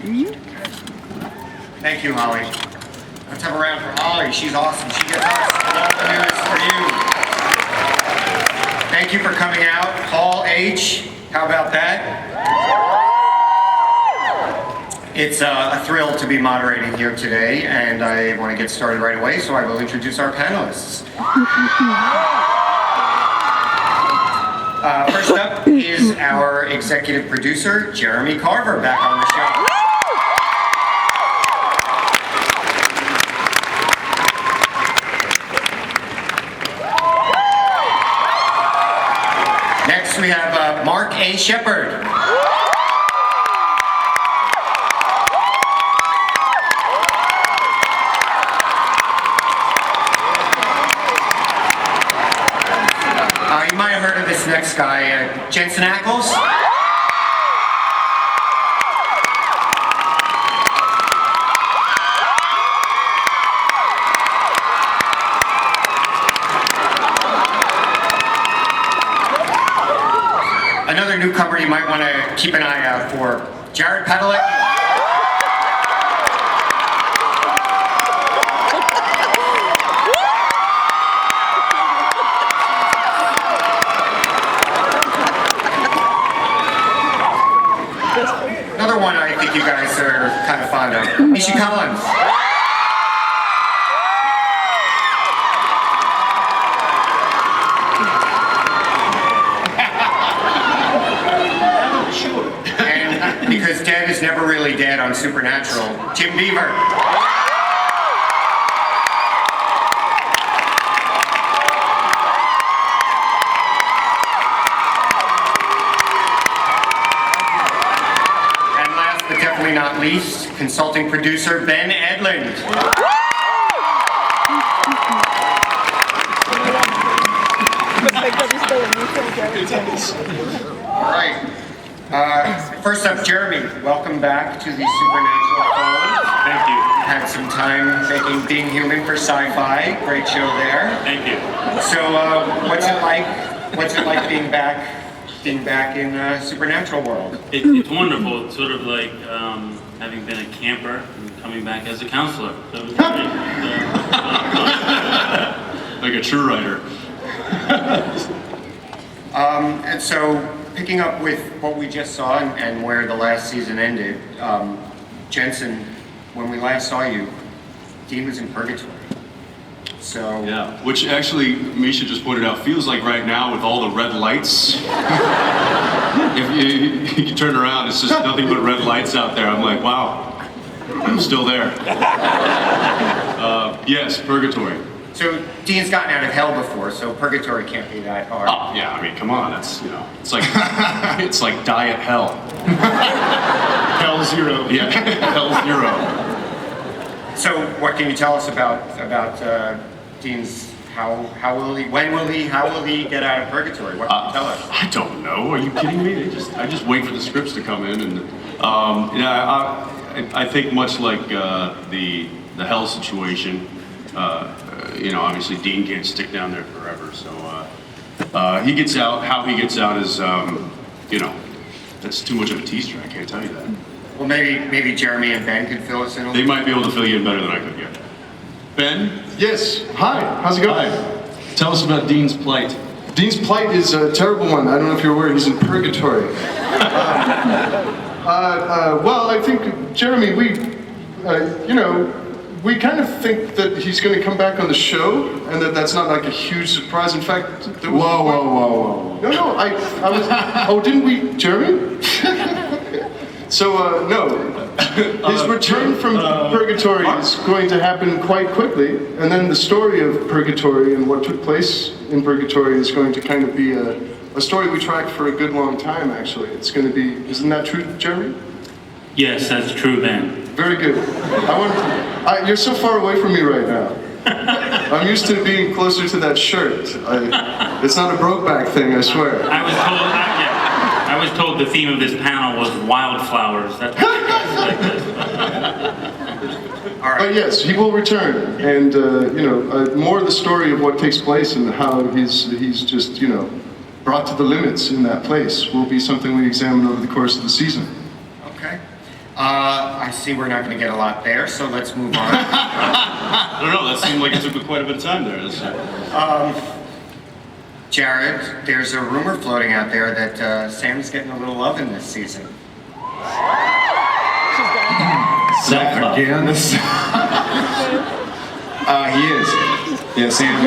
Thank you, Holly. Let's have a round for Holly. She's awesome. She gets us all the news for you. Thank you for coming out. Paul H., how about that? It's a thrill to be moderating here today, and I want to get started right away, so I will introduce our panelists. First up is our executive producer, Jeremy Carver, back on the show. Next we have Mark A. Sheppard. You might have heard of this next guy, Jensen Ackles. Another newcomer you might want to keep an eye out for, Jared Padalecki. Another one I think you guys are kind of fond of, Misha Collins. And because dead is never really dead on Supernatural, Beaver. Not least, consulting producer Ben Edlund. All right. First up, Jeremy, welcome back to the Supernatural Fold. Thank you. Had some time making Being Human for Sci-Fi. Great show there. Thank you. So, what's it like? What's it like being back in Supernatural world? It's wonderful. It's sort of like having been a camper and coming back as a counselor. So it's great. Like a true writer. And so, picking up with what we just saw and where the last season ended, Jensen, when we last saw you, Dean was in purgatory. So yeah, which actually Misha just pointed out feels like right now with all the red lights. If you turn around, it's just nothing but red lights out there. I'm like, wow, I'm still there. Yes, purgatory. So Dean's gotten out of hell before, so purgatory can't be that hard. Oh yeah, I mean, come on, that's it's like it's like diet hell. Hell zero. Yeah, hell zero. So what can you tell us about Dean's, how will he get out of purgatory? What can you tell us? I don't know. Are you kidding me? I just wait for the scripts to come in, and I think much like the hell situation, obviously Dean can't stick down there forever. So he gets out. How he gets out is, that's too much of a teaser. I can't tell you that. Well, maybe Jeremy and Ben could fill us in. They might be able to fill you in better than I could. Yeah. Ben? Yes. Hi. How's it going? Hi. Tell us about Dean's plight. Dean's plight is a terrible one. I don't know if you're aware. He's in purgatory. Well, I think Jeremy, we kind of think that he's going to come back on the show, and that's not like a huge surprise. In fact, there was Whoa. No, I was. Oh, didn't we, Jeremy? So, no. His return from purgatory is going to happen quite quickly, and then the story of purgatory and what took place in purgatory is going to kind of be a story we track for a good long time, actually. It's going to be, isn't that true, Jeremy? Yes, that's true, Ben. Very good. You're so far away from me right now. I'm used to being closer to that shirt. It's not a Brokeback thing, I swear. I was told the theme of this panel was wildflowers. That's what like this. All right. But yes, he will return, and more of the story of what takes place and how he's just brought to the limits in that place will be something we examine over the course of the season. Okay. I see we're not going to get a lot there, so let's move on. I don't know, that seemed like it took quite a bit of time there. Jared, there's a rumor floating out there that Sam's getting a little love in this season. That again? He is. Yeah, Sam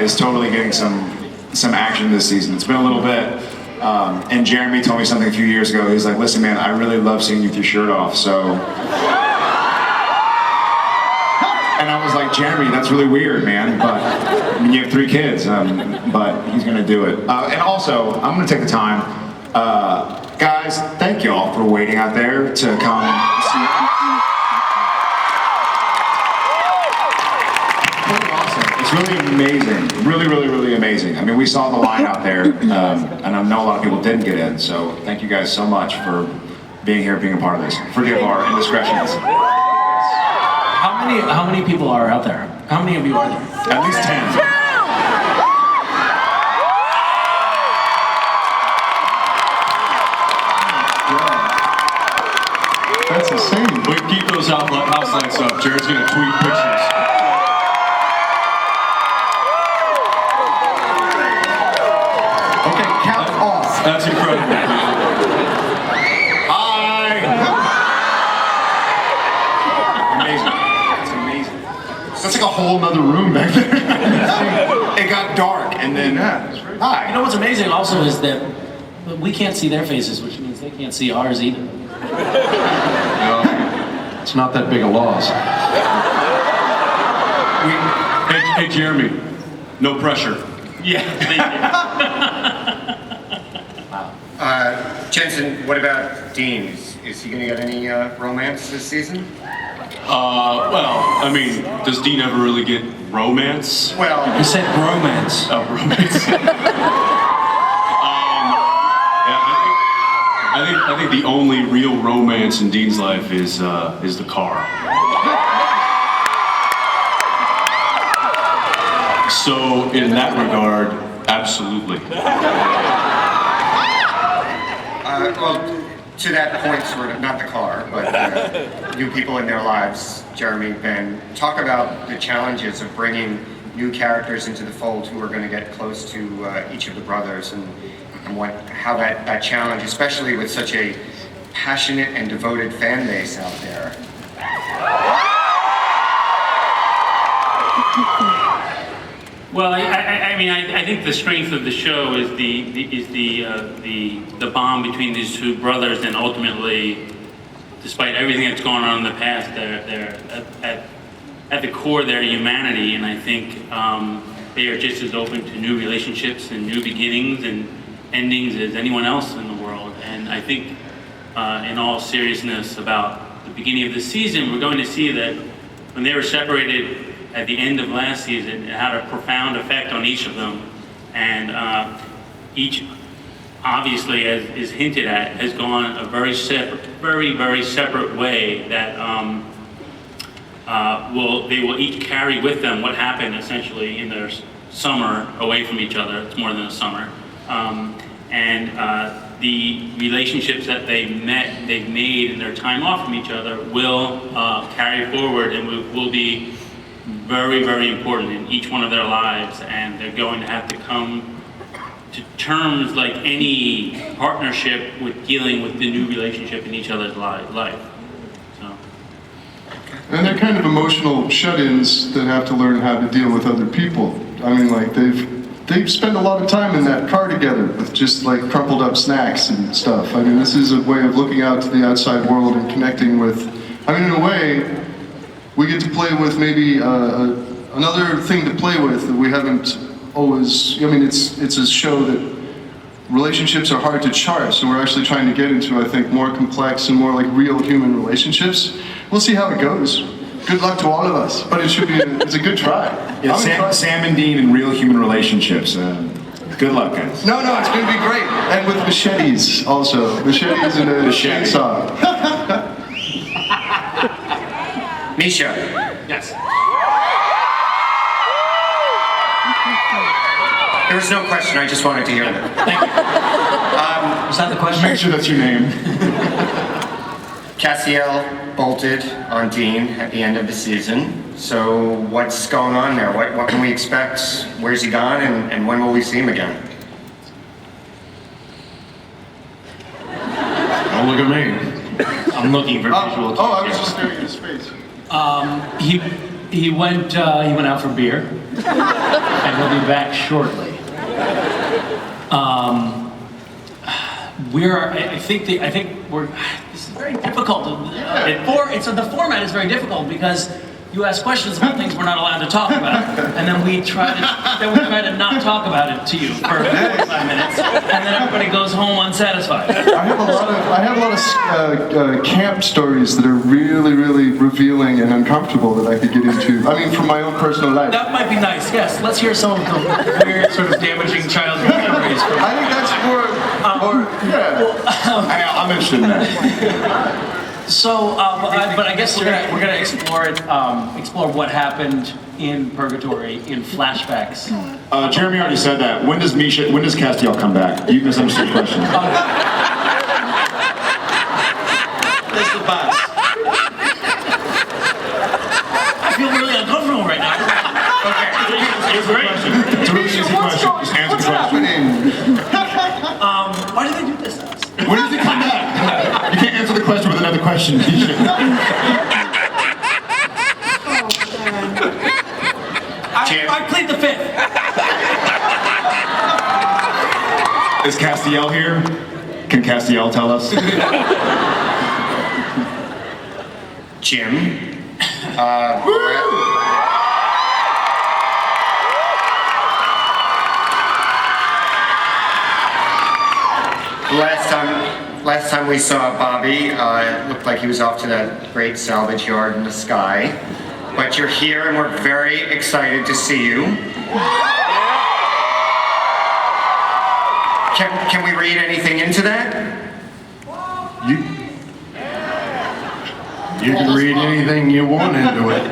is totally getting some action this season. It's been a little bit. And Jeremy told me something a few years ago. He's like, listen, man, I really love seeing you with your shirt off, so. And I was like, Jeremy, that's really weird, man. But I mean, you have 3 kids, but he's gonna do it. And also, I'm gonna take the time. Guys, thank you all for waiting out there to come see. It's really amazing. Really amazing. I mean, we saw the line out there, and I know a lot of people didn't get in, so thank you guys so much for being here, being a part of this. Forgive our indiscretions. How many people are out there? How many of you are there? At least 10. That's insane. We keep those house lights up. Jared's gonna tweet pictures. Okay, count off. That's incredible. Hi! Amazing. It's amazing. That's like a whole nother room back there. It got dark, and then hi. You know what's amazing also is that we can't see their faces, which means they can't see ours either. It's not that big a loss. Hey, Jeremy, no pressure. Yeah, Jensen, what about Dean? Is he going to get any romance this season? Well, I mean, does Dean ever really get romance? Well, You said bromance. Oh, romance. I think the only real romance in Dean's life is the car. So in that regard, absolutely. well, to that point, sort of, not the car, but new people in their lives, Jeremy, Ben, talk about the challenges of bringing new characters into the fold who are going to get close to each of the brothers and how that challenge, especially with such a passionate and devoted fan base out there. Well, I mean, I think the strength of the show is the bond between these 2 brothers, and ultimately, despite everything that's gone on in the past, they're at the core their humanity, and I think they are just as open to new relationships and new beginnings and endings as anyone else in the world. And I think, in all seriousness, about the beginning of the season, we're going to see that when they were separated at the end of last season, it had a profound effect on each of them, and each, obviously, as is hinted at, has gone a very separate way that they will each carry with them what happened essentially in their summer away from each other. It's more than a summer, and the relationships that they've made in their time off from each other will carry forward and will be very important in each one of their lives, and they're going to have to come to terms like any partnership with dealing with the new relationship in each other's life. So. And they're kind of emotional shut-ins that have to learn how to deal with other people. I mean, like, they've spent a lot of time in that car together with just like crumpled up snacks and stuff. I mean, this is a way of looking out to the outside world and connecting with, I mean, in a way, we get to play with maybe another thing to play with that we haven't always, I mean, it's a show that relationships are hard to chart, so we're actually trying to get into, I think, more complex and more like real human relationships. We'll see how it goes. Good luck to all of us, but it's a good try. Yeah, Sam and Dean in real human relationships. Good luck, guys. No, it's going to be great. And with machetes also. Machetes and a chainsaw. Misha. Yes. There was no question, I just wanted to hear that. Was that the question? Make sure that's your name. Castiel bolted on Dean at the end of the season. So what's going on there? What can we expect? Where's he gone, and when will we see him again? Don't look at me. I'm looking for visual. I was just staring at his face. He went out for beer, and he'll be back shortly. I think we're. This is very difficult. The format is very difficult because you ask questions about things we're not allowed to talk about, and then we try to not talk about it to you for 45 minutes, and then everybody goes home unsatisfied. I have a lot of camp stories that are really, really revealing and uncomfortable that I could get into. I mean, from my own personal life. That might be nice. Yes, let's hear some of the weird, sort of damaging childhood memories. I think that's yeah. I'm interested in that. So, but I guess we're gonna explore it. Explore what happened in Purgatory in flashbacks. Jeremy already said that. When does Castiel come back? You misunderstood the question. There's the bus. I feel really uncomfortable right now. Okay, it's great. It's a really easy question. Just answer the question. Why do they do this to us? When does he come back? You can't answer the question with another question. I plead the fifth. Is Castiel here? Can Castiel tell us? Jim. Last time we saw Bobby, it looked like he was off to that great salvage yard in the sky. But you're here, and we're very excited to see you. Can we read anything into that? You can read anything you want into it.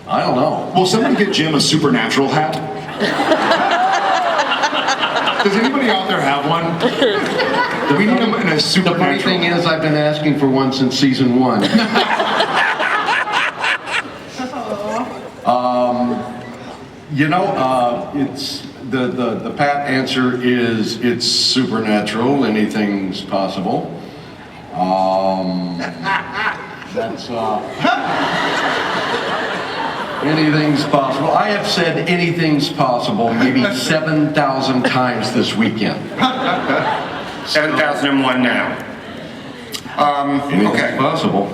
I don't know. Will someone get Jim a supernatural hat? Does anybody out there have one? We need him in a The supernatural. funny thing is, I've been asking for one since season 1. It's the pat answer is it's supernatural. Anything's possible. That's anything's possible. I have said anything's possible maybe 7,000 times this weekend. 7,001 now. Anything's Okay. possible.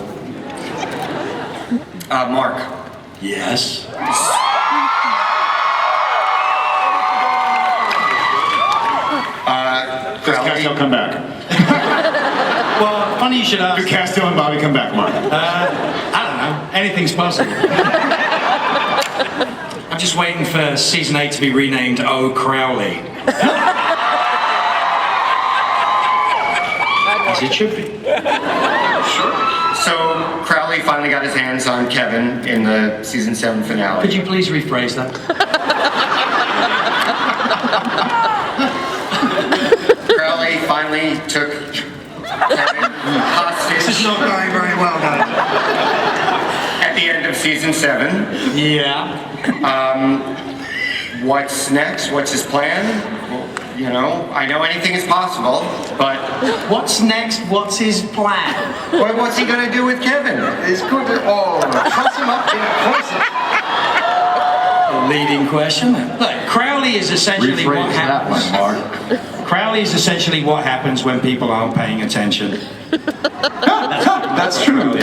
Mark. Yes. Does Castiel come back? Well, funny you should Do ask. Castiel and Bobby come back, Mark? I don't know. Anything's possible. I'm just waiting for season 8 to be renamed Oh Crowley. As it should be. So Crowley finally got his hands on Kevin in the season 7 finale. Could you please rephrase that? Crowley finally took Kevin hostage. This is not going very well, guys. At the end of season 7. Yeah. What's next? What's his plan? Well, you know, I know anything is possible, but What's next? What's his plan? what's he gonna do with Kevin? He's going to truss him up in a Leading question. Look, Crowley is essentially what Rephrase that happens. one, Mark. Crowley is essentially what happens when people aren't paying attention. That's true.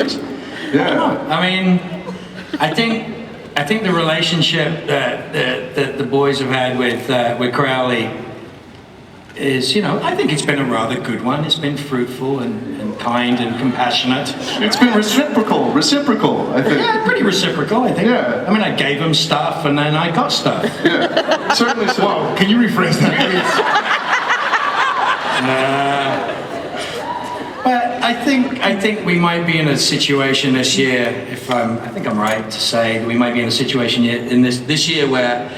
Yeah. I mean, I think the relationship that the boys have had with Crowley is, I think it's been a rather good one. It's been fruitful and kind and compassionate. It's been reciprocal, I think. Yeah, pretty reciprocal, I think. Yeah. I mean, I gave him stuff and then I got stuff. Yeah, certainly so. Whoa, can you rephrase that, please? But I think we might be in a situation this year, I think I'm right to say that we might be in a situation in this year where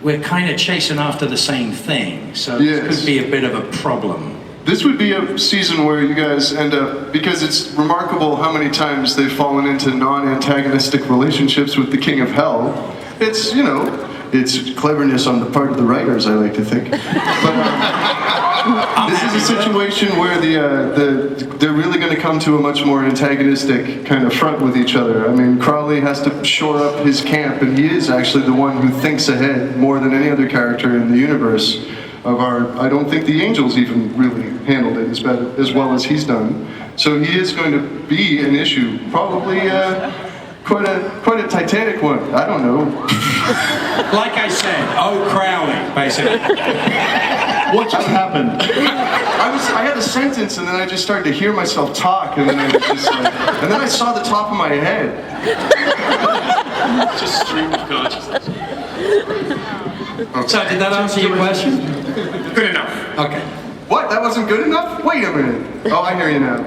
we're kind of chasing after the same thing. So Yes. this could be a bit of a problem. This would be a season where you guys end up, because it's remarkable how many times they've fallen into non-antagonistic relationships with the King of Hell. It's, you know, it's cleverness on the part of the writers, I like to think. But this is a situation where they're really going to come to a much more antagonistic kind of front with each other. I mean, Crowley has to shore up his camp, and he is actually the one who thinks ahead more than any other character in the universe. I don't think the Angels even really handled it as well as he's done. So he is going to be an issue, probably quite a titanic one. I don't know. Like I said, Crowley, basically. What just happened? I had a sentence and then I just started to hear myself talk, and then I was just like, and then I saw the top of my head. Just stream of consciousness. Okay. So did that answer your question? Good enough. Okay. What? That wasn't good enough? Wait a minute. Oh, I hear you now.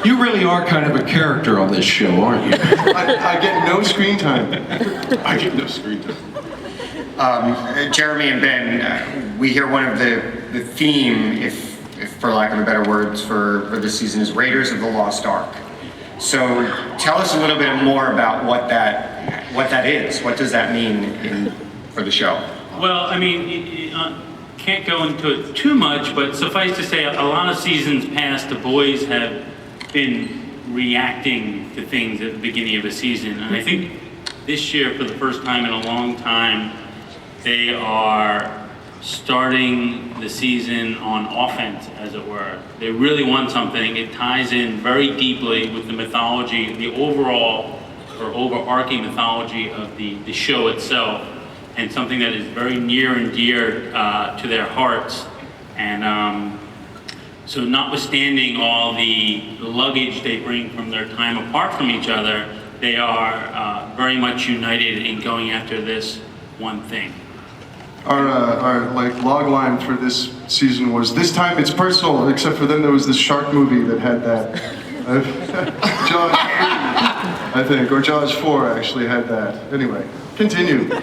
You really are kind of a character on this show, aren't you? I get no screen time. I get no screen time. Jeremy and Ben, we hear one of the theme, if for lack of a better words, for this season is Raiders of the Lost Ark. So tell us a little bit more about what that is. What does that mean for the show? Well, I mean, can't go into it too much, but suffice to say, a lot of seasons past, the boys have been reacting to things at the beginning of a season. And I think this year, for the first time in a long time, they are starting the season on offense, as it were. They really want something. It ties in very deeply with the mythology, the overall or overarching mythology of the show itself, and something that is very near and dear to their hearts. And so notwithstanding all the luggage they bring from their time apart from each other, they are very much united in going after this one thing. Our like log line for this season was, this time it's personal, except for then there was this shark movie that had that. Jaws 3, I think, or Jaws 4 actually had that. Anyway, continue. I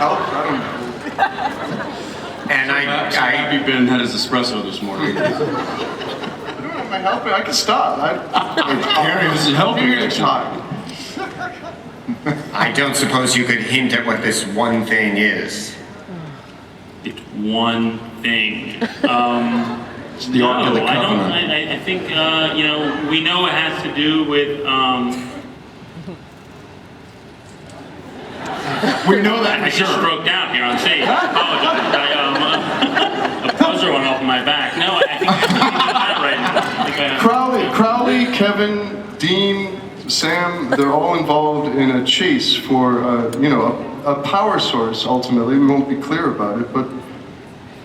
don't know. And So happy Ben had his espresso this morning. I don't have my helper. I can stop. Gary, this is helping. I'm here to talk. I don't suppose you could hint at what this one thing is. It's one thing. It's the Ark of the Covenant. I think, we know it has to do with, We know that I for just sure. stroked out here on stage. I apologize. A buzzer went off my back. No, I think I'm thinking of that right now. I think Crowley, Kevin, Dean, Sam, they're all involved in a chase for, a power source, ultimately. We won't be clear about it, but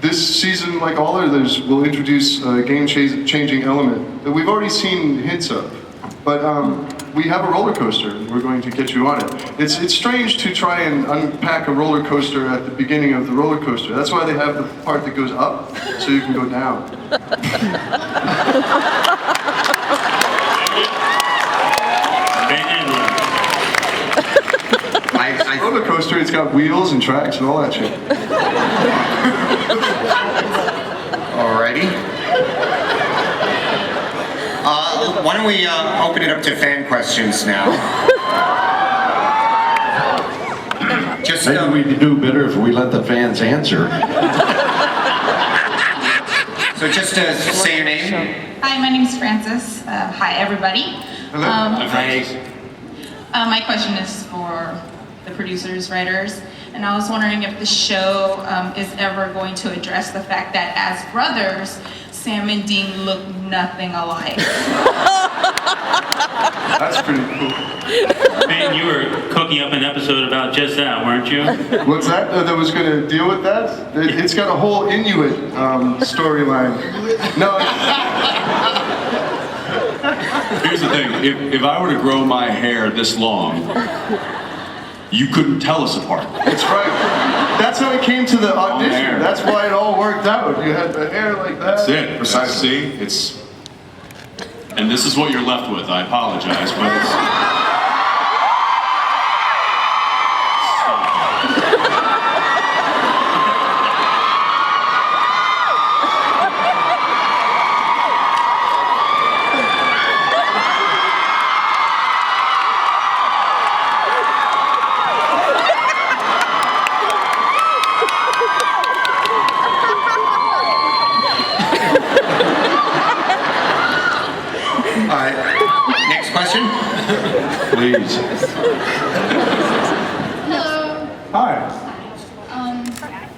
this season, like all others, will introduce a game-changing element that we've already seen hints of. But we have a roller coaster, and we're going to get you on it. It's strange to try and unpack a roller coaster at the beginning of the roller coaster. That's why they have the part that goes up, so you can go down. Ben Edlund. Roller coaster, it's got wheels and tracks and all that shit. Alrighty. Why don't we open it up to fan questions now? Just Maybe we could do better if we let the fans answer. so just to say your name. Hi, my name is Francis. Hi, everybody. Hello. My question is for the producers, writers, and I was wondering if the show is ever going to address the fact that as brothers, Sam and Dean look nothing alike. That's pretty cool. Ben, you were cooking up an episode about just that, weren't you? What's that? That was going to deal with that? It's got a whole Inuit storyline. No. Here's the thing. If I were to grow my hair this long, you couldn't tell us apart. That's right. That's how it came to the audition. hair. That's why it all worked out. You had the hair like that. That's it. Precisely. See, and this is what you're left with. I apologize, but it's... Please. Hello. Hi.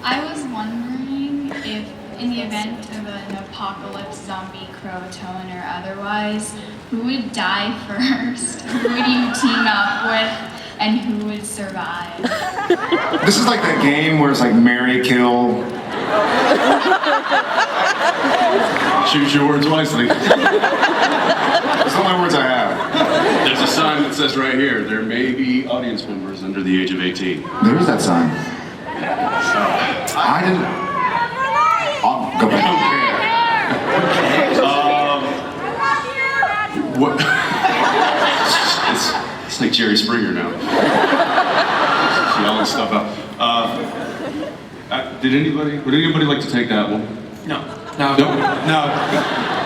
I was wondering if, in the event of an apocalypse, zombie, crow-tone, or otherwise, who would die first? Who would you team up with, and who would survive? This is like that game where it's like marry, kill. Choose your words wisely. That's the only words I have. There's a sign that says right here, there may be audience members under the age of 18. There is that sign. I didn't. I'll go back. What? it's like Jerry Springer now. Just yelling stuff out. Would anybody like to take that one? No.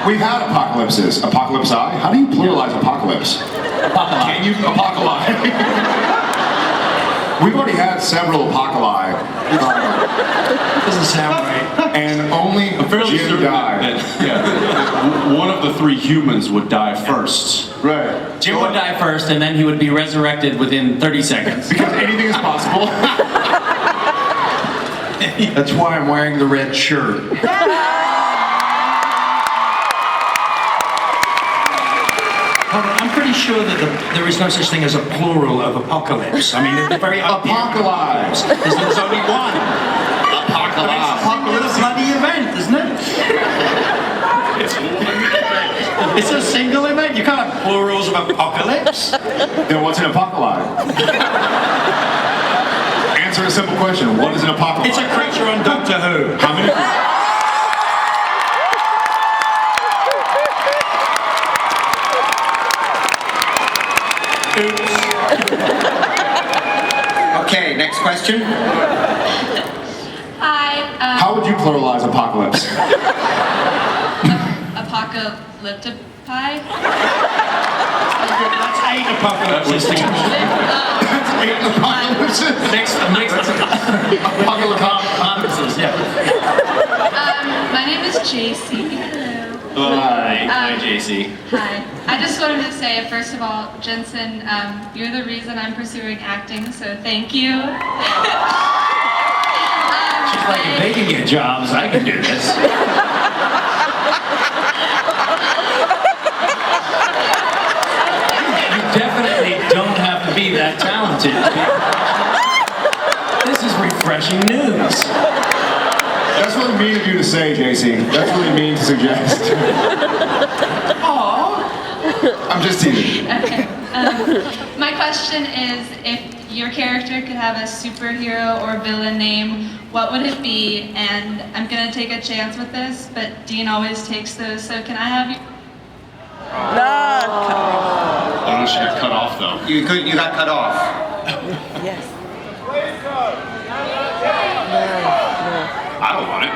We've had apocalypses. Apocalypse I? How do you pluralize apocalypse? Can you apocalypse? We've already had several apocalypse. Doesn't sound right. And only Jim died. One of the three humans would die first. Right. Jim would die first, and then he would be resurrected within 30 seconds. Because anything is possible. That's why I'm wearing the red shirt. I'm pretty sure that there is no such thing as a plural of apocalypse. I mean, it's very Apocalypse. There's only one. Apocalypse is a bloody event, isn't it? It's a single event. You can't have plurals of apocalypse. Then what's an apocalypse? Answer a simple question. What is an apocalypse? It's a creature on Doctor Who. How many? Okay, next question. Hi. How would you pluralize apocalypse? Apocalyptic pie? That's 8 apocalypses. Apocalypses, yeah. My name is JC. Hello. Hi, JC. Hi. I just wanted to say, first of all, Jensen, you're the reason I'm pursuing acting, so thank you. She's like, if they can get jobs, I can do this. You definitely don't have to be that talented. This is refreshing news. That's really mean of you to say, JC. That's really mean to suggest. Aww. I'm just teasing. Okay. My question is, if your character could have a superhero or villain name, what would it be? And I'm gonna take a chance with this, but Dean always takes those, so can I have you? I don't know, she got cut off though. You got cut off. Yes. I don't want it.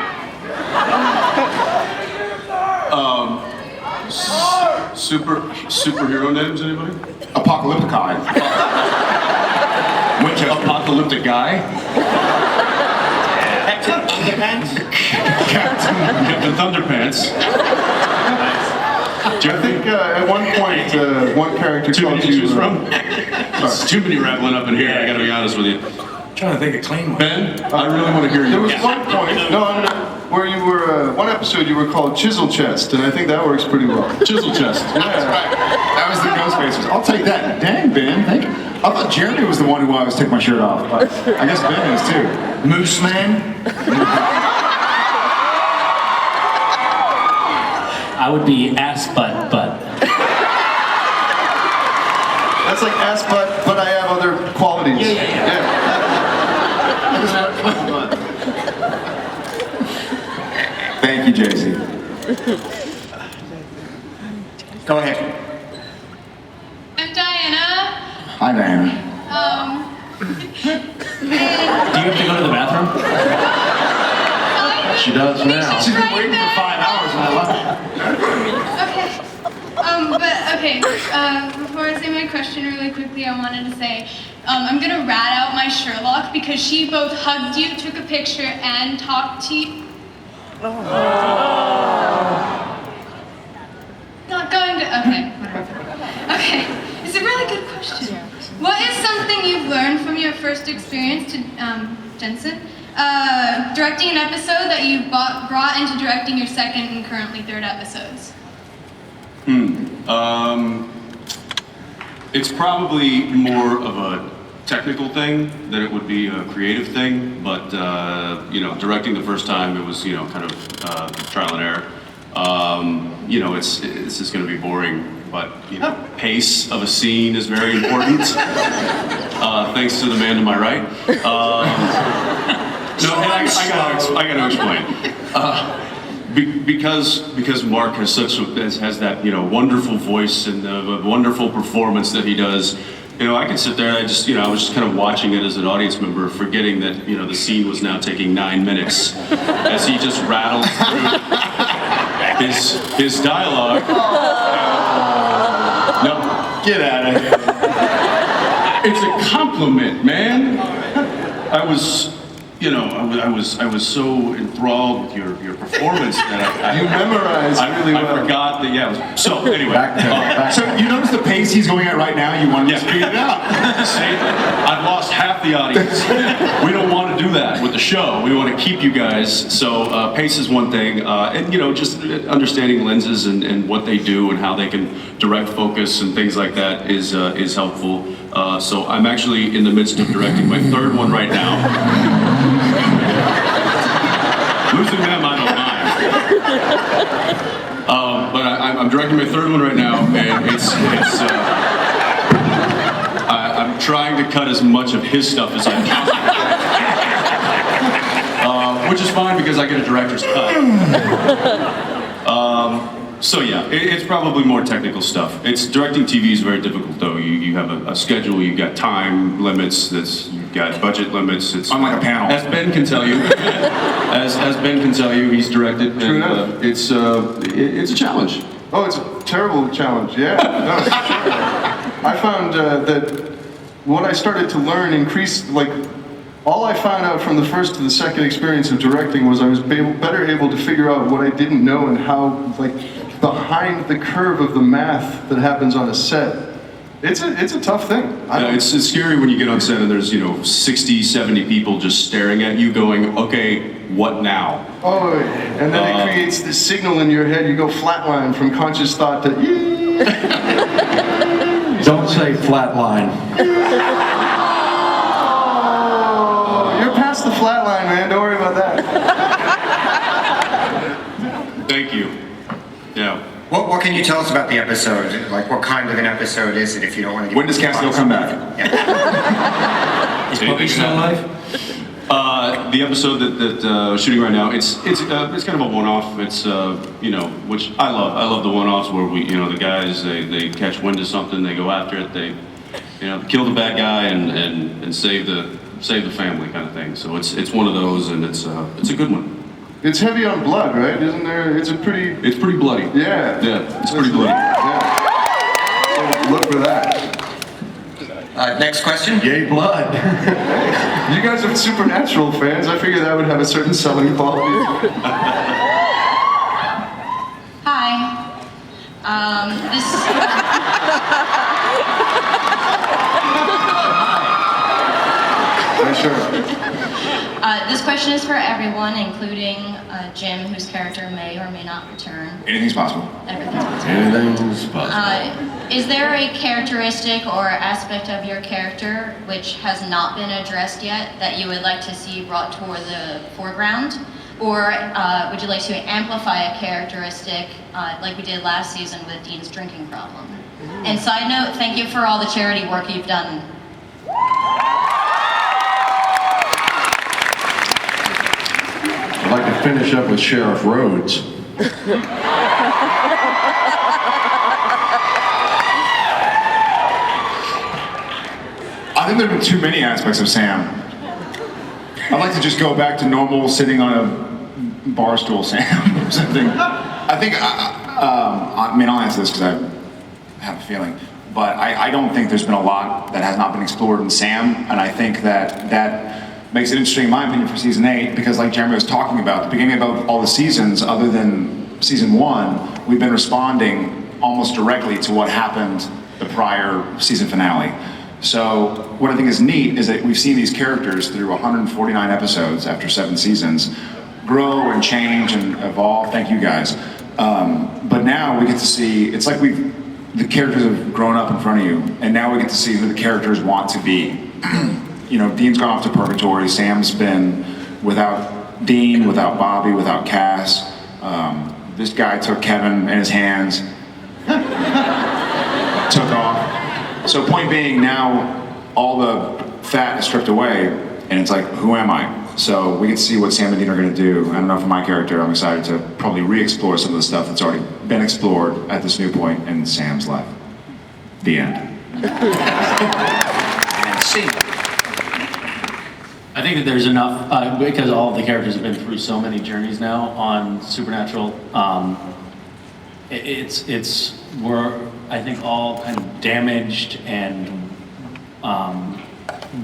Superhero names, anybody? Apocalyptic Eye. Which apocalyptic guy? Captain Thunderpants. I think at one point, one character Too many called to you. choose from? There's too many rattling up in here, I gotta be honest with you. I'm trying to think of clean one. Ben, I really want to hear you. There was one point, where you were, one episode you were called Chisel Chest, and I think that works pretty well. Chisel Chest. That's right. That was the Ghostfacers. I'll take that. Dang, Ben. Thank you. I thought Jeremy was the one who always took my shirt off, but I guess Ben is too. Moose Man? I would be ass butt. That's like ass butt, but I have other qualities. Yeah. Thank you, JC. Go ahead. I'm Diana. Hi, Diana. Do you have to go to the bathroom? She does now. She's been waiting for 5 hours and I love it. Okay. Before I say my question really quickly, I wanted to say, I'm gonna rat out my Sherlock because she both hugged you, took a picture, and talked to you. Not going to, okay, whatever. Okay, is it really really good question. What is something you've learned from your first experience to Jensen? Directing an episode that you brought into directing your second and currently third episodes? It's probably more of a technical thing than it would be a creative thing, but you know, directing the first time, it was, you know, kind of trial and error. You know, it's just going to be boring, but you know, pace of a scene is very important. Thanks to the man to my right. No, and I gotta explain. Because Mark has has that, you know, wonderful voice and a wonderful performance that he does. You know, I could sit there and I was just kind of watching it as an audience member, forgetting that, you know, the scene was now taking 9 minutes as he just rattles through his dialogue. No, get out of here. It's a compliment, man. I was so enthralled with your performance that You memorized really well. I forgot that, so anyway. So you notice the pace he's going at right now? You want to speed it up. See, I've lost half the audience. We don't want to do that with the show. We want to keep you guys. So pace is one thing, and you know, just understanding lenses and what they do and how they can direct focus and things like that is helpful. So I'm actually in the midst of directing my third one right now. Losing them, I don't mind. But I'm directing my third one right now, and I'm trying to cut as much of his stuff as I can. Which is fine because I get a director's cut. So yeah, it's probably more technical stuff. Directing TV is very difficult though. You have a schedule, you've got time limits, you've got budget limits. It's unlike a panel. As Ben can tell you, as Ben can tell you, he's directed. True enough. It's a challenge. Oh, it's a terrible challenge, yeah. No, for sure. I found that what I started to learn increased, all I found out from the first to the second experience of directing was I was better able to figure out what I didn't know and how, behind the curve of the math that happens on a set. It's a tough thing. It's scary when you get on set and there's, 60, 70 people just staring at you going, okay, what now? Oh, and then it creates this signal in your head. You go flatline from conscious thought to Don't say flatline. You're past the flatline, man. Don't worry about that. Thank you. Yeah. What can you tell us about the episode? What kind of an episode is it, if you don't want to give When does Castiel come back? Yeah. Is Puppy still alive? The episode that we're shooting right now, it's kind of a one-off. It's which I love. I love the one-offs where the guys they catch wind of something, they go after it, they kill the bad guy and save the family kind of thing. So it's one of those, and it's a good one. It's heavy on blood, right? Isn't there? It's pretty bloody. Yeah. Yeah, it's pretty bloody. Yeah. So look for that. Next question. Yay, blood. You guys are Supernatural fans. I figured that would have a certain selling quality. Hi. Sure. This question is for everyone, including Jim, whose character may or may not return. Anything's possible. Everything's possible. Anything's possible. Is there a characteristic or aspect of your character which has not been addressed yet that you would like to see brought toward the foreground? Or would you like to amplify a characteristic like we did last season with Dean's drinking problem? And side note, thank you for all the charity work you've done. I'd like to finish up with Sheriff Rhodes. I think there have been too many aspects of Sam. I'd like to just go back to normal sitting on a bar stool Sam or something. I think, I'll answer this because I have a feeling, but I don't think there's been a lot that has not been explored in Sam, and I think that makes it interesting, in my opinion, for season 8, because like Jeremy was talking about, the beginning of all the seasons, other than season 1, we've been responding almost directly to what happened the prior season finale. So what I think is neat is that we've seen these characters through 149 episodes after 7 seasons grow and change and evolve. Thank you guys. But now we get to see, it's like the characters have grown up in front of you, and now we get to see who the characters want to be. You know, Dean's gone off to purgatory. Sam's been without Dean, without Bobby, without Cass. This guy took Kevin in his hands, took off. So point being, now all the fat is stripped away, and it's like, who am I? So we get to see what Sam and Dean are going to do. I don't know, for my character, I'm excited to probably re-explore some of the stuff that's already been explored at this new point in Sam's life. The end. And scene. I think that there's enough, because all of the characters have been through so many journeys now on Supernatural. We're, I think, all kind of damaged and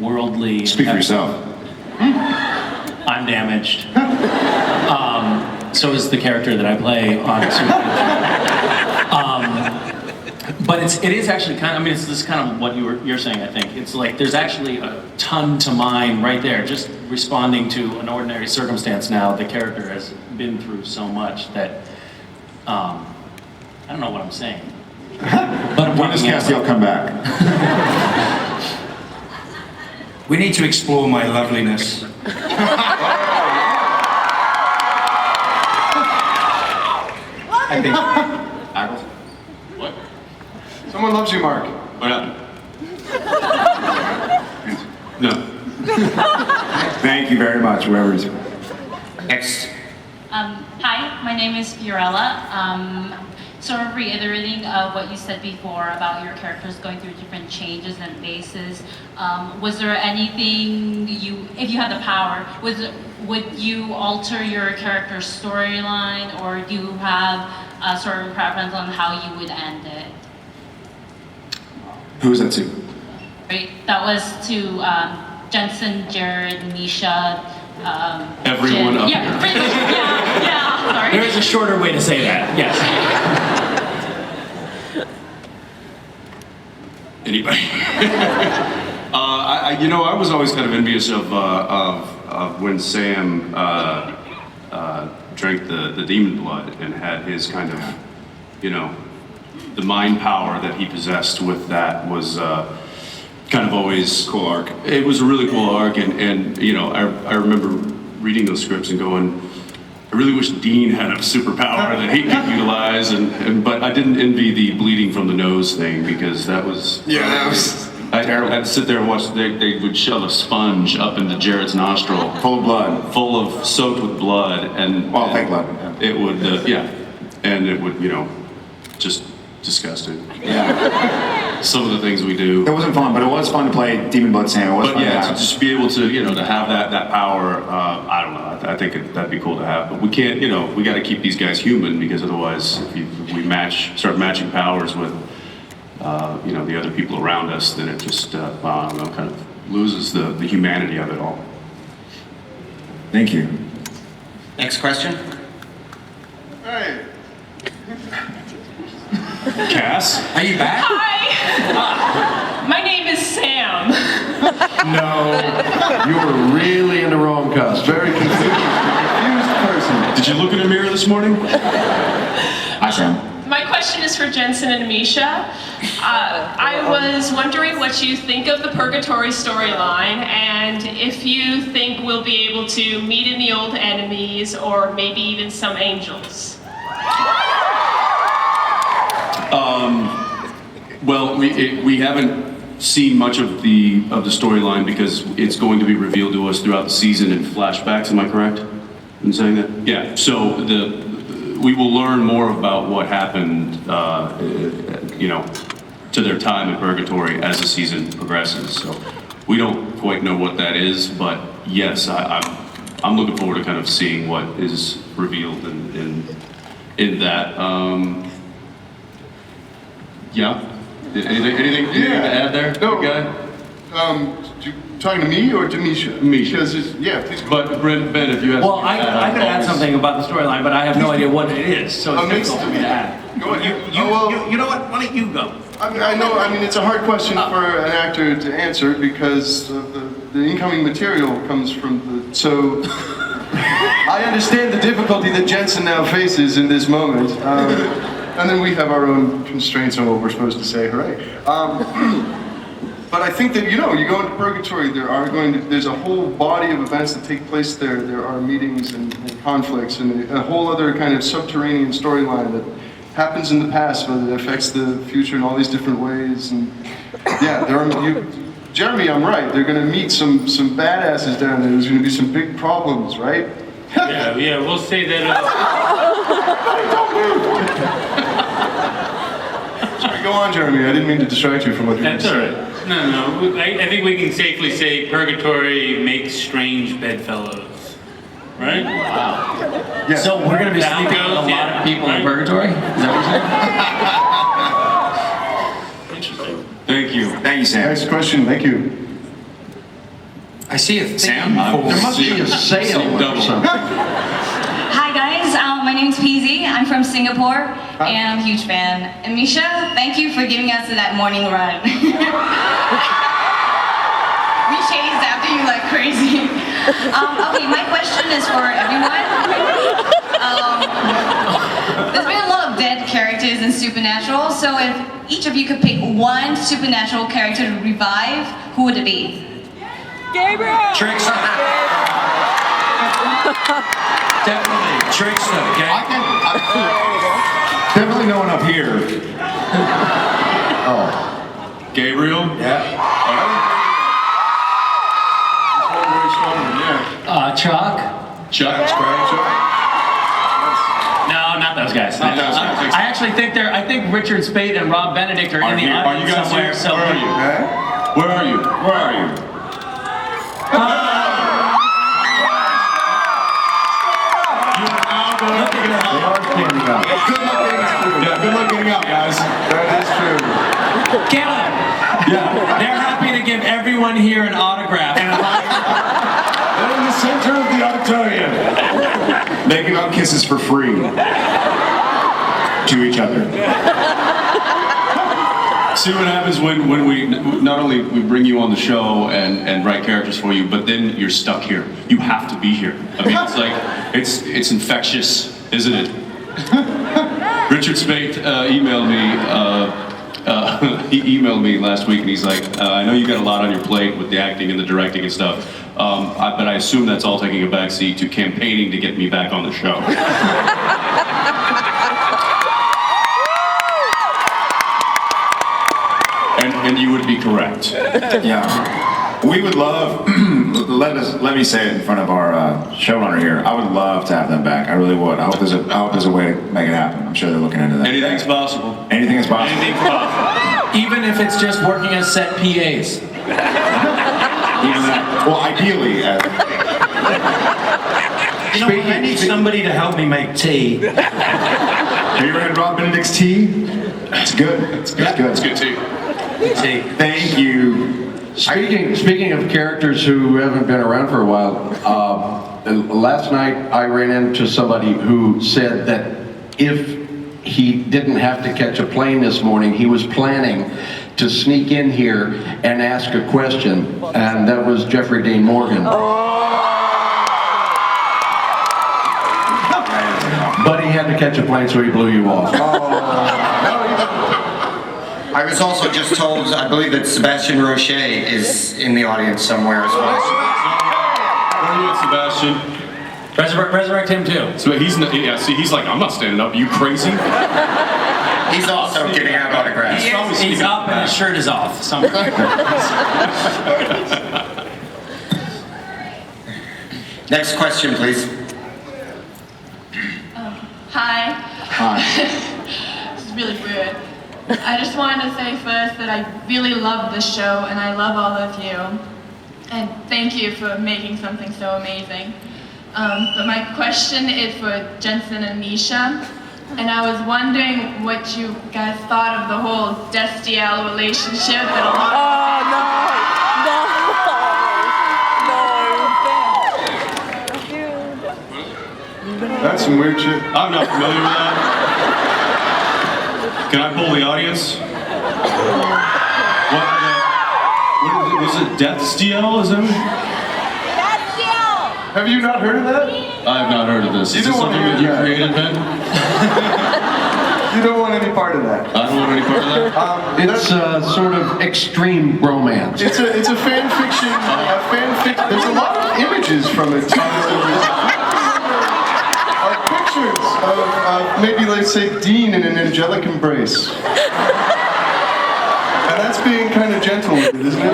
worldly. Speak for yourself. I'm damaged. So is the character that I play on Supernatural. But it is actually kind of, I mean, it's this kind of what you're saying, I think. It's like there's actually a ton to mine right there, just responding to an ordinary circumstance now. The character has been through so much that, I don't know what I'm saying. But when does Castiel come back? We need to explore my loveliness. I think. Ackles? What? Someone loves you, Mark. What happened? No. Thank you very much, whoever is. Next. Hi, my name is Fiorella. Sort of reiterating what you said before about your characters going through different changes and phases. Was there anything if you had the power, would you alter your character's storyline, or do you have a sort of preference on how you would end it? Who is that to? Right, that was to Jensen, Jared, Misha. Everyone Jen. up Yeah, here. yeah, sorry. There is a shorter way to say that, yes. Anybody? I was always kind of envious of when Sam drank the demon blood and had his kind of, the mind power that he possessed with that was kind of always Cool arc. It was a really cool arc, and I remember reading those scripts and going, I really wish Dean had a superpower that he could utilize, but I didn't envy the bleeding from the nose thing, because that was I had to sit there and watch. They would shove a sponge up into Jared's nostril, Full of blood. soaked with blood, and Fake blood. Yeah. it would and it would just disgusting. Yeah. Some of the things we do. It wasn't fun, but it was fun to play Demon Blood Sam. It was But fun to yeah, to have. just be able to, to have that power, I don't know, I think that'd be cool to have. But we can't, we got to keep these guys human, because otherwise, if we start matching powers with, the other people around us, then it just, I don't know, kind of loses the humanity of it all. Thank you. Next question. Hey. Cass? Are you back? Hi! My name is Sam. No, you were really in the wrong costume. Very confused person. Did you look in the mirror this morning? Hi, Sam. My question is for Jensen and Misha. I was wondering what you think of the Purgatory storyline, and if you think we'll be able to meet any old enemies, or maybe even some angels. Well, we haven't seen much of the storyline, because it's going to be revealed to us throughout the season in flashbacks. Am I correct in saying that? Yeah. So we will learn more about what happened, to their time in Purgatory as the season progresses. So we don't quite know what that is, but yes, I'm looking forward to kind of seeing what is revealed in that. Yeah. Anything to add there? No. Guy? You talking to me or to Misha? Misha. Because please. But Ben, if you have Well, I could add something about the storyline, but I have no idea what it is, so it's Makes difficult for me to add. Go ahead. You know what? Why don't you go? I know, I mean, it's a hard question for an actor to answer because the incoming material comes from the, so I understand the difficulty that Jensen now faces in this moment. And then we have our own constraints on what we're supposed to say, hooray. But I think that, you know, you go into purgatory, there's a whole body of events that take place there. There are meetings and conflicts and a whole other kind of subterranean storyline that happens in the past, but it affects the future in all these different ways. And yeah, Jeremy, I'm right. They're going to meet some badasses down there. There's going to be some big problems, right? yeah, we'll say that. Sorry, go on, Jeremy. I didn't mean to distract you from what you were That's all right. No. I think we can safely say purgatory makes strange bedfellows, right? Wow. Yeah. So we're going to be sleeping with a lot of people in purgatory? Is that what you're saying? Interesting. Thank you. Thank you, Sam. Next question, thank you. I see a theme. Sam? There must be a sale or something. Hi guys, my name's Peasy. I'm from Singapore, and I'm a huge fan. And Misha, thank you for giving us that morning run. We chased after you like crazy. Okay, my question is for everyone. There's been a lot of dead characters in Supernatural, so if each of you could pick one Supernatural character to revive, who would it be? Gabriel! Trickster. Definitely. Trickster, okay? Definitely no one up here. Oh. Gabriel? Yeah. Chuck? Chuck? That's correct. No, not those guys. Not those guys. I actually think I think Richard Spade and Rob Benedict are in the Are audience you guys somewhere. here? Where are you? Where are you? Where are you? You are now going to get out. They are standing up. Good luck getting out. Yeah, good luck getting out, guys. That is true. Get them! Yeah. They're happy to give everyone here an autograph. They're in the center of the auditorium. They give out kisses for free to each other. See what happens when we not only we bring you on the show and write characters for you, but then you're stuck here. You have to be here. I mean, it's like it's infectious, isn't it? Richard Spate emailed me. He emailed me last week, and he's like, "I know you got a lot on your plate with the acting and the directing and stuff, but I assume that's all taking a backseat to campaigning to get me back on the show." And you would be correct. Yeah. We would love, let me say it in front of our showrunner here. I would love to have them back. I really would. I hope there's a way to make it happen. I'm sure they're looking into that. Anything's possible. Anything is possible. Anything's possible. Even if it's just working as set PAs. Even that. Well, ideally. You know, I need somebody to help me make tea. Have you ever had Rob Benedict's tea? It's good. It's good. It's good too. Tea. Thank you. Speaking of characters who haven't been around for a while, last night I ran into somebody who said that if he didn't have to catch a plane this morning, he was planning to sneak in here and ask a question, and that was Jeffrey Dean Morgan. But he had to catch a plane, so he blew you off. I was also just told, I believe that Sebastian Roche is in the audience somewhere as well. Where are you at, Sebastian? Resurrect him too. So he's like, I'm not standing up. Are you crazy? He's also giving out autographs. He's up and his shirt is off. Next question, please. Hi. Hi. This is really weird. I just wanted to say first that I really love this show and I love all of you. And thank you for making something so amazing. But my question is for Jensen and Misha. And I was wondering what you guys thought of the whole Destiel relationship that a lot of That's some weird shit. I'm not familiar with that. Can I poll the audience? What was it? Death's DL? Is that? Have you not heard of that? I have not heard of this. You Is this don't want something to that hear you that. created, Ben? You don't want any part of that. I don't want any part of that. It's sort of extreme romance. It's a fan fiction. There's a lot of images from it. Pictures of maybe, let's say, Dean in an angelic embrace. And that's being kind of gentle with it, isn't it?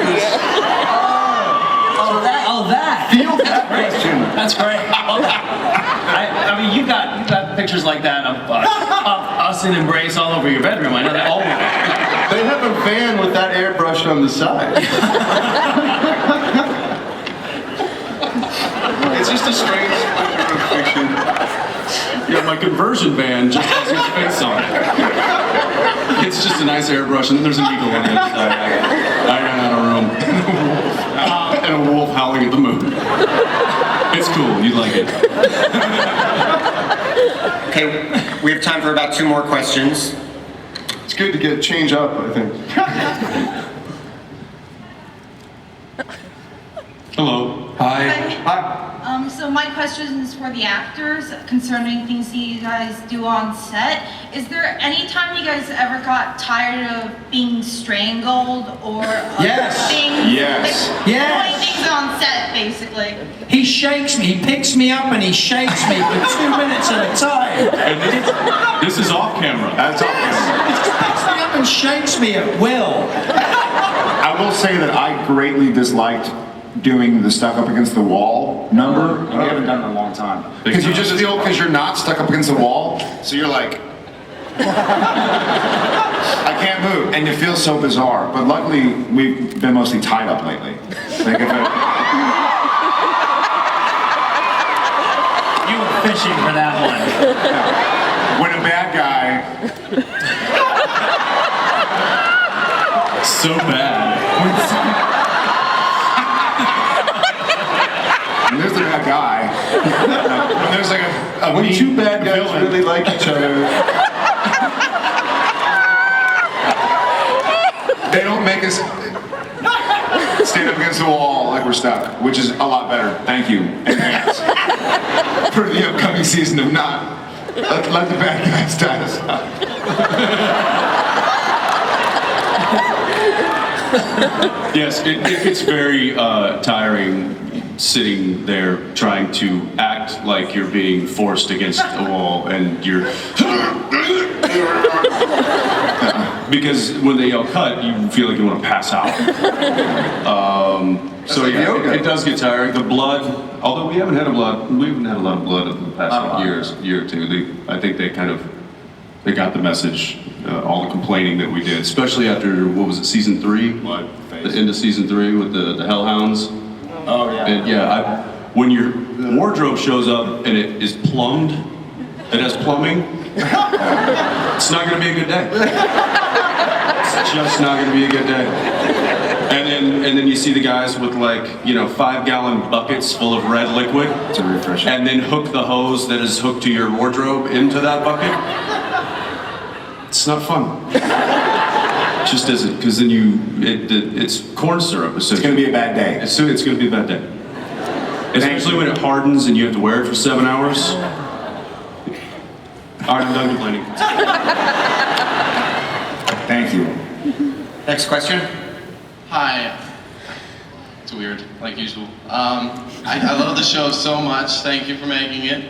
That. Feel that question. That's great. I mean, you got pictures like that of us in embrace all over your bedroom. I know that. They have a van with that airbrushed on the side. It's just a strange spectrum of fiction. Yeah, my conversion van just has his face on it. It's just a nice airbrush, and then there's an eagle on the other side. I ran out of room. And a wolf howling at the moon. It's cool, you like it. Okay, we have time for about 2 more questions. It's good to change up, I think. Hello. Hi. Hi. So my question is for the actors concerning things you guys do on set. Is there any time you guys ever got tired of being strangled or Yes. things? Yes. Like, Yes. doing things on set, basically. He shakes me, he picks me up and he shakes me for 2 minutes at a time. And this is off camera. That's all. He just picks me up and shakes me at will. I will say that I greatly disliked doing the stuck up against the wall number. And we haven't done it in a long time. Because you just feel, because you're not stuck up against the wall, so you're like, I can't move, and it feels so bizarre. But luckily, we've been mostly tied up lately. Like if You were fishing for that one. when a bad guy, So bad. when there's the bad guy, when there's like a When mean 2 bad guys villain, really like each other. they don't make us stand up against the wall like we're stuck, which is a lot better. Thank you in advance for the upcoming season of not let the bad guys tie us up. Yes, it gets very tiring sitting there trying to act like you're being forced against a wall and you're because when they yell cut, you feel like you want to pass out. So yeah, it does get tiring. The blood, although we haven't had a lot of blood in the past year or two. I think they got the message. All the complaining that we did, especially after, what was it, season 3? The end of season 3 with the Hellhounds. Oh yeah. And yeah, when your wardrobe shows up and it is plumbed, it has plumbing, it's not going to be a good day. It's just not going to be a good day. And then you see the guys with 5-gallon buckets full of red liquid. It's a refresher. And then hook the hose that is hooked to your wardrobe into that bucket. It's not fun. It just isn't, because then it's corn syrup. It's going to be a bad day. It's going to be a bad day. Especially when it hardens and you have to wear it for 7 hours. All right, I'm done complaining. Thank you. Next question. Hi. It's weird, like usual. I love the show so much. Thank you for making it.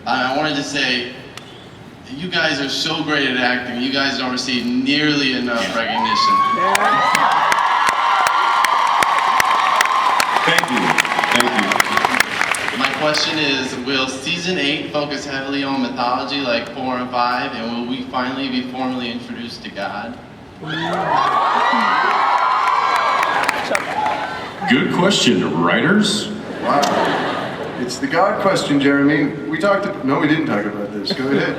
I wanted to say, you guys are so great at acting. You guys don't receive nearly enough recognition. Thank you. Thank you. My question is, will season 8 focus heavily on mythology like 4 and 5, and will we finally be formally introduced to God? Good question, writers. Wow. It's the God question, Jeremy. No, we didn't talk about this. Go ahead.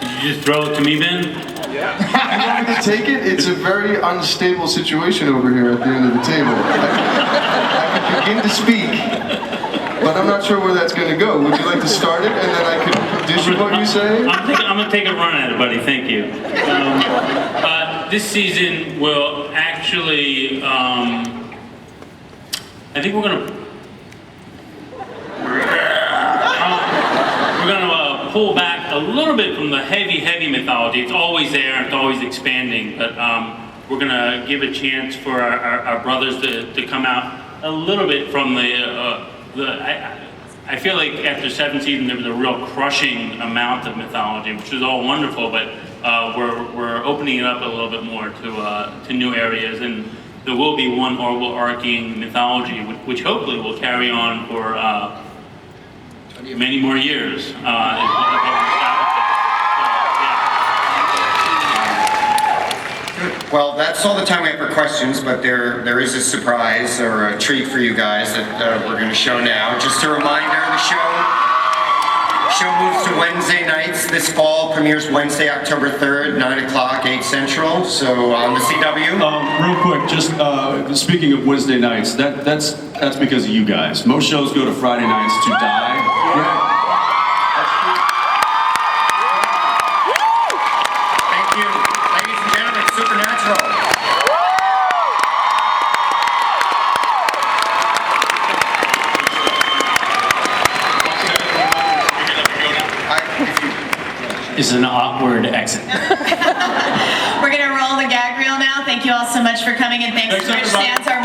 Did you just throw it to me, Ben? Yeah. You want me to take it? It's a very unstable situation over here at the end of the table. I can begin to speak, but I'm not sure where that's going to go. Would you like to start it, and then I can dish what you say? I'm gonna take a run at it, buddy. Thank you. This season will actually, I think we're gonna pull back a little bit from the heavy mythology. It's always there, and it's always expanding, but we're gonna give a chance for our brothers to come out a little bit from I feel like after 7 seasons there was a real crushing amount of mythology, which was all wonderful, but we're opening it up a little bit more to new areas, and there will be one overarching mythology, which hopefully will carry on for many more years. Well, that's all the time we have for questions, but there is a surprise or a treat for you guys that we're going to show now. Just a reminder, the show moves to Wednesday nights this fall, premieres Wednesday, October 3rd, 9 o'clock, 8 Central, so on the CW. Real quick, just speaking of Wednesday nights, that's because of you guys. Most shows go to Friday nights to die. Yeah. This is an awkward exit. We're gonna roll the gag reel now. Thank you all so much for coming, and thanks to Rich Sands, our